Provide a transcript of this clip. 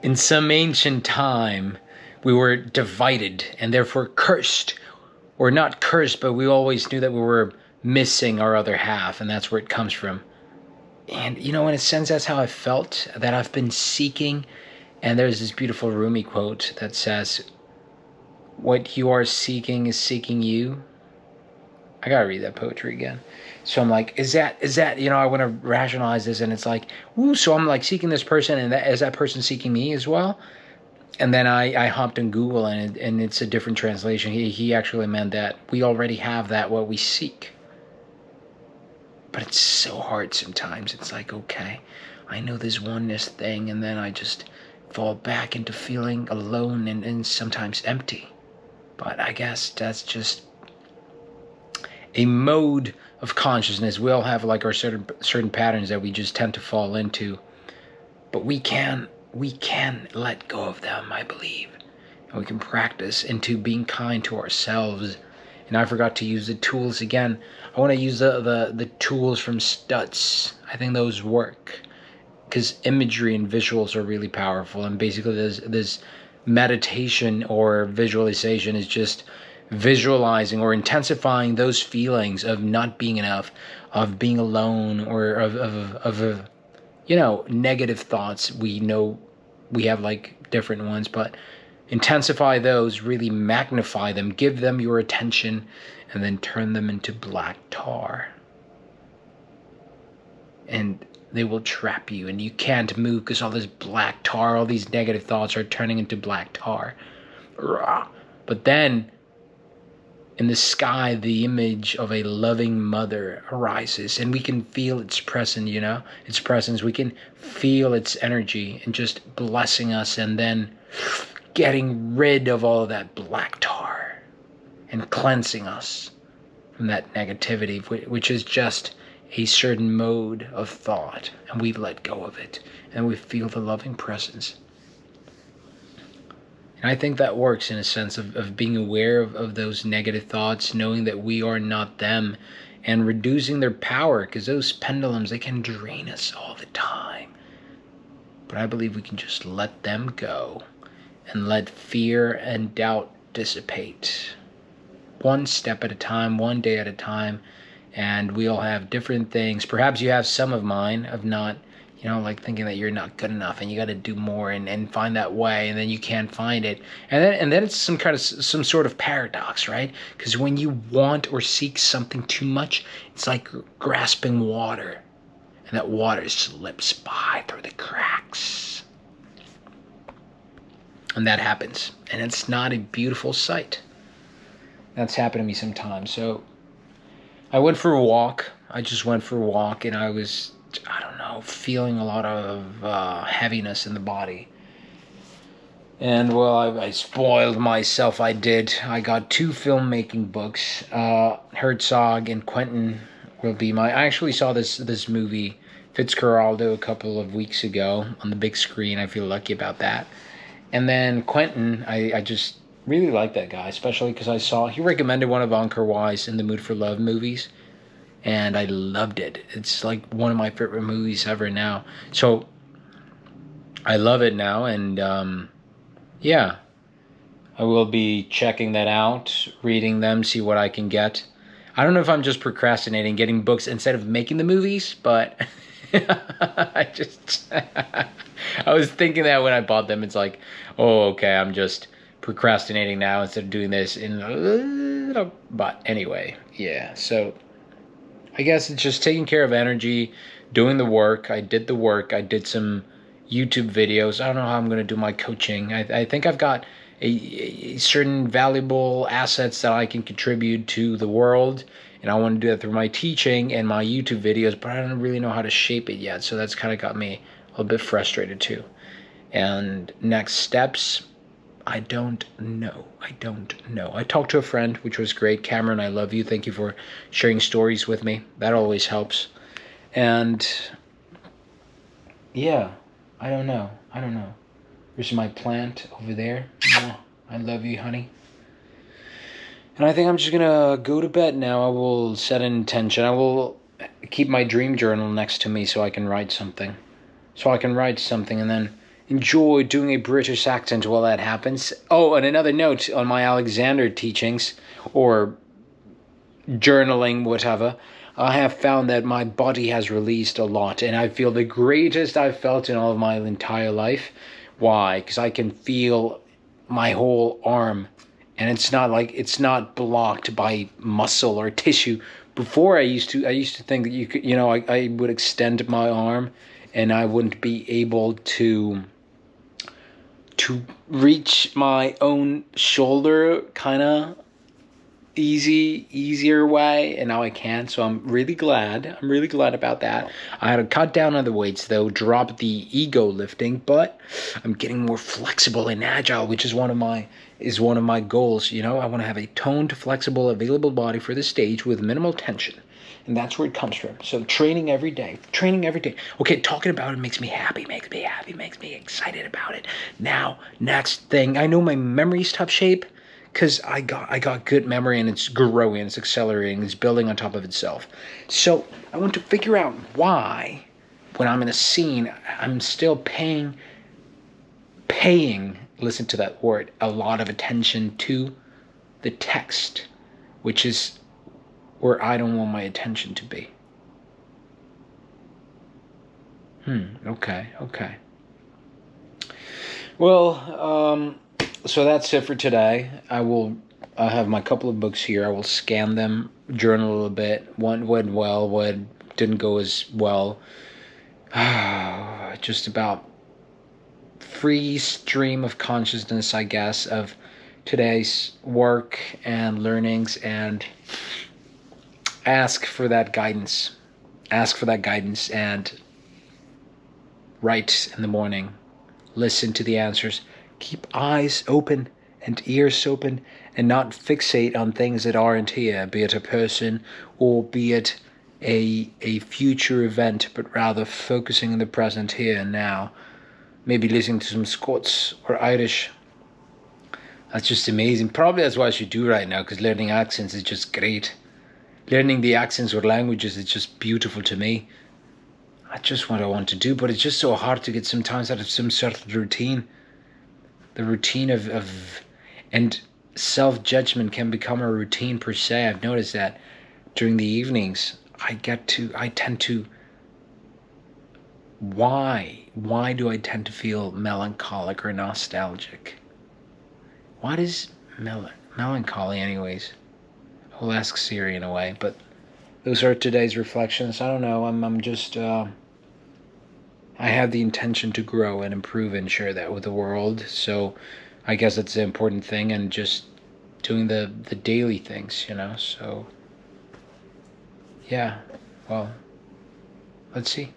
In some ancient time, we were divided and therefore cursed. Or not cursed, but we always knew that we were missing our other half, and that's where it comes from. And, in a sense, that's how I felt, that I've been seeking. And there's this beautiful Rumi quote that says, "What you are seeking is seeking you." I gotta read that poetry again. So I'm like, is that, I want to rationalize this, and it's like, ooh, so I'm like seeking this person, and is that person seeking me as well? And then I hopped in Google, and it's a different translation. He actually meant that we already have that, what we seek. But it's so hard sometimes. It's like, okay, I know this oneness thing, and then I just fall back into feeling alone and sometimes empty. But I guess that's just a mode of consciousness. We all have like our certain patterns that we just tend to fall into. But we can let go of them, I believe. And we can practice into being kind to ourselves. And I forgot to use the tools again. I want to use the tools from Stutz. I think those work, because imagery and visuals are really powerful. And basically this meditation or visualization is just visualizing or intensifying those feelings of not being enough, of being alone, or of negative thoughts. We know we have like different ones, but intensify those, really magnify them, give them your attention, and then turn them into black tar. And they will trap you, and you can't move because all this black tar, all these negative thoughts are turning into black tar. But then in the sky, the image of a loving mother arises, and we can feel its presence, its presence. We can feel its energy and just blessing us, and then getting rid of all of that black tar and cleansing us from that negativity, which is just a certain mode of thought, and we let go of it, and we feel the loving presence. And I think that works in a sense of being aware of those negative thoughts, knowing that we are not them, and reducing their power, because those pendulums, they can drain us all the time. But I believe we can just let them go and let fear and doubt dissipate. One step at a time, one day at a time, and we all have different things. Perhaps you have some of mine of not, like thinking that you're not good enough and you got to do more and find that way, and then you can't find it. And then it's some sort of paradox, right? Because when you want or seek something too much, it's like grasping water, and that water slips by through the cracks. And that happens, and it's not a beautiful sight. That's happened to me sometimes. So I went for a walk. I just went for a walk, and I was, feeling a lot of heaviness in the body. And well, I spoiled myself. I did. I got 2 filmmaking books. Herzog and Quentin will be I actually saw this movie, Fitzcarraldo, a couple of weeks ago on the big screen. I feel lucky about that. And then Quentin, I just really like that guy, especially because he recommended one of Ankur Wise in the Mood for Love movies, and I loved it. It's like one of my favorite movies ever now. So I love it now, and I will be checking that out, reading them, see what I can get. I don't know if I'm just procrastinating getting books instead of making the movies, but I was thinking that when I bought them. It's like, oh, okay, I'm just procrastinating now instead of doing this. But anyway, yeah, so I guess it's just taking care of energy, doing the work. I did the work. I did some YouTube videos. I don't know how I'm going to do my coaching. I think I've got a certain valuable assets that I can contribute to the world, and I want to do that through my teaching and my YouTube videos, but I don't really know how to shape it yet, so that's kind of got me a little bit frustrated too. And next steps, I don't know. I talked to a friend, which was great. Cameron, I love you. Thank you for sharing stories with me. That always helps. And yeah, I don't know. There's my plant over there. I love you, honey. And I think I'm just going to go to bed now. I will set an intention. I will keep my dream journal next to me so I can write something. And then enjoy doing a British accent while that happens. Oh, and another note on my Alexander teachings, or journaling, whatever, I have found that my body has released a lot, and I feel the greatest I've felt in all of my entire life. Why? Because I can feel my whole arm, and it's not blocked by muscle or tissue. Before I used to think that you could, I would extend my arm, and I wouldn't be able to reach my own shoulder, kind of easier way, and now I can. So I'm really glad about that. I had to cut down on the weights though, drop the ego lifting, but I'm getting more flexible and agile, which is one of my goals. I want to have a toned, flexible, available body for the stage with minimal tension, and that's where it comes from. So training every day. Okay, talking about it makes me happy, makes me excited about it. Now, next thing, I know my memory's tough shape, because I got good memory, and it's growing, it's accelerating, it's building on top of itself. So I want to figure out why, when I'm in a scene, I'm still paying, listen to that word, a lot of attention to the text, which is where I don't want my attention to be. Okay. Well, so that's it for today. I have my couple of books here. I will scan them, journal a little bit. What went well, what didn't go as well. Just about free stream of consciousness, I guess, of today's work and learnings, and ask for that guidance. And write in the morning. Listen to the answers. Keep eyes open and ears open, and not fixate on things that aren't here, be it a person or be it a future event, but rather focusing on the present here and now. Maybe listening to some Scots or Irish. That's just amazing. Probably that's what I should do right now, because learning accents is just great. Learning the accents or languages is just beautiful to me. That's just what I want to do, but it's just so hard to get sometimes out of some sort of routine. The routine of and self-judgment can become a routine per se. I've noticed that during the evenings, I tend to, why do I tend to feel melancholic or nostalgic? What is melancholy anyways? I'll ask Siri in a way, but those are today's reflections. I don't know, I'm just, I have the intention to grow and improve and share that with the world. So I guess that's the important thing, and just doing the daily things, so yeah, well, let's see.